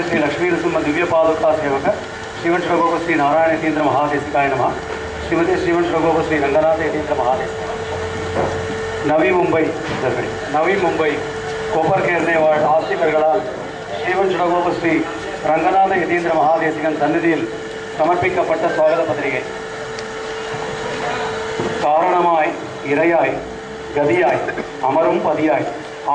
श्री लक्ष्मी नृसिंह दिव्य पादुका सेवक श्रीमंत श्रगोप श्री नारायण यतीन्द्र महादेशिकाय नमः। श्रीमती श्रीमंत श्रगोप श्री रंगनाथ यतीन्द्र महादेशिकाय नवी मुंबई कोपर केरने आस्तिकர்களால் श्रीमंत श्रगोप श्री रंगनाथ यतीन्द्र महादेशिकन सन्निधिயில் समर्पिக்கப்பட்ட स्वागत पत्रिकै காரணமாய் இறையாய் கதியாய் அமரும் பதியாய்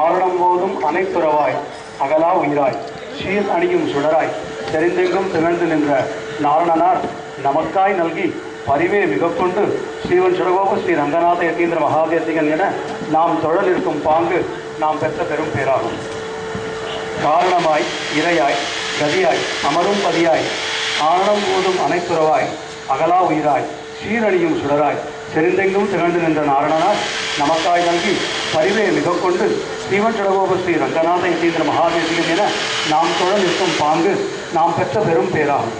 ஆரணம் போதும் அனைத்துறவாய் அகலா உயிராய் சீர் அணியும் சுடராய் தெரிந்தெங்கும் திகழ்ந்து நின்ற நாரணனார் நமக்காய் நல்கி பரிவே மிகக்கொண்டு ஸ்ரீவன் சுடகோப ஸ்ரீ ரங்கநாத யதீந்திர மகாதேசிகன் என நாம் தொழல் இருக்கும் பாங்கு நாம் பெற்ற பெரும் பேராகும். காரணமாய் இறையாய் கதியாய் அமரும் பதியாய் ஆரணம் போதும் அனைத்துறவாய் அகலா உயிராய் சீரணியும் சுடராய் செறிந்தெங்கும் திகழ்ந்து நின்ற நாரணனார் நமக்காய் நல்கி பரிவே மிகக்கொண்டு ஸ்ரீவன் சுடகோப ஸ்ரீ ரங்கநாத யதீந்திர மகாதேசிகன் என நாம் தொழல் இருக்கும் பாங்கு நாம் பெற்ற பெரும் பேராகும்.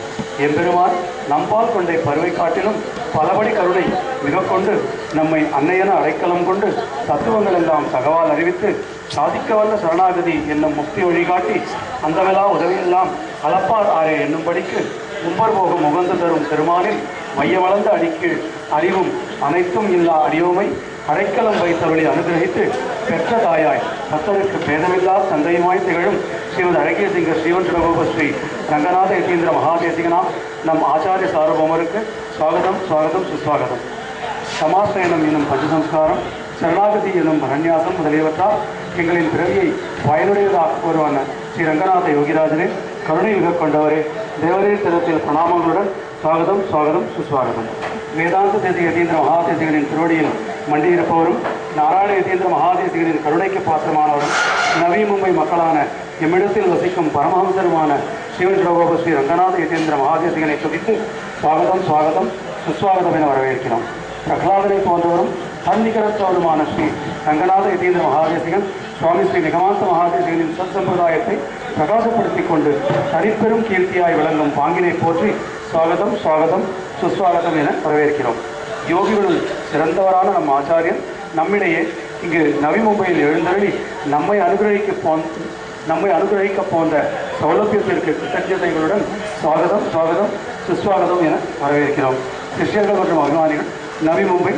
எம்பெருமான் நம்பால் கொண்டை பருவை காட்டிலும் பலபடி கருணை மிகக்கொண்டு நம்மை அன்னையென அடைக்கலம் கொண்டு தத்துவங்கள் எல்லாம் தகவல் அறிவித்து சாதிக்க வல்ல சரணாகதி என்னும் முக்தி வழிகாட்டி அந்தமெல்லா உதவியெல்லாம் அளப்பார் ஆரே என்னும்படிக்கு மும்பர் போகும் முகந்து தரும் திருமாலில் மையமளந்த அடிக்கு அறிவும் அனைத்தும் இல்லா அடியோமை அடைக்கலம் வைத்தவழி அனுகிரகித்து பெற்ற தாயாய் பக்தருக்கு பேதமில்லா தந்தையுமாய் திகழும் ஸ்ரீமத் அழகிய சிங்கர் ஸ்ரீவன் சுடகோப ஸ்ரீ ரங்கநாத யதீந்திர மகாதேசிகனாம் நம் ஆச்சாரிய சார்வபௌமருக்கு ஸ்வாகதம் ஸ்வாகதம் சுஸ்வாகதம். சமாசயனம் என்னும் பஞ்சசம்ஸ்காரம் சரணாகதி என்னும் அரண்யாசம் முதலியவற்றால் எங்களின் பிறவியை பயனுடையதாக கூறுவான ஸ்ரீ ரங்கநாத யோகிராஜனே கருணை மிக கொண்டவரே தேவரே தினத்தில் பிரணாமங்களுடன் ஸ்வாகதம் ஸ்வாகதம் சுஸ்வாகதம். வேதாந்த தேசிக யதீந்திர மகாதேசிகனின் திருவடியில் மண்டியிருப்பவரும் நாராயண யதீந்திர மகாதேசிகனின் கருணைக்கு பாத்திரமானவரும் நவி மும்பை மக்களான எம்மிடத்தில் வசிக்கும் பரமஹம்சருமான ஸ்ரீவன் சுடகோப ஸ்ரீ ரங்கநாத யதீந்திர மகாதேசிகனை துதித்து ஸ்வாகதம் ஸ்வாகதம் சுஸ்வாகதம் என வரவேற்கிறோம். பிரகலாதனை போன்றவரும் தன்னிகரத்தவருமான ஸ்ரீ ரங்கநாத யதீந்திர மகாதேசிகன் சுவாமி ஸ்ரீ நிகமாந்த மகாதேசிகனின் சத்சம்பிரதாயத்தை பிரகாசப்படுத்திக் கொண்டு தனிப்பெரும் கீர்த்தியாய் விளங்கும் பாங்கினை போற்றி ஸ்வாகதம் ஸ்வாகதம் சுஸ்வாகதம் என வரவேற்கிறோம். யோகிகளுள் சிறந்தவரான நம் ஆச்சாரியன் நம்மிடையே இங்கு நவி மும்பையில் எழுந்தருளி நம்மை அனுகிரகிக்க போன்ற சௌலபியத்திற்கு கிருத்தஜதைகளுடன் ஸ்வாகதம் ஸ்வாகதம் சுஸ்வாகதம் என வரவேற்கிறோம். சிஷ்யர்கள் மற்றும் அபிமானிகள் நவி மும்பை.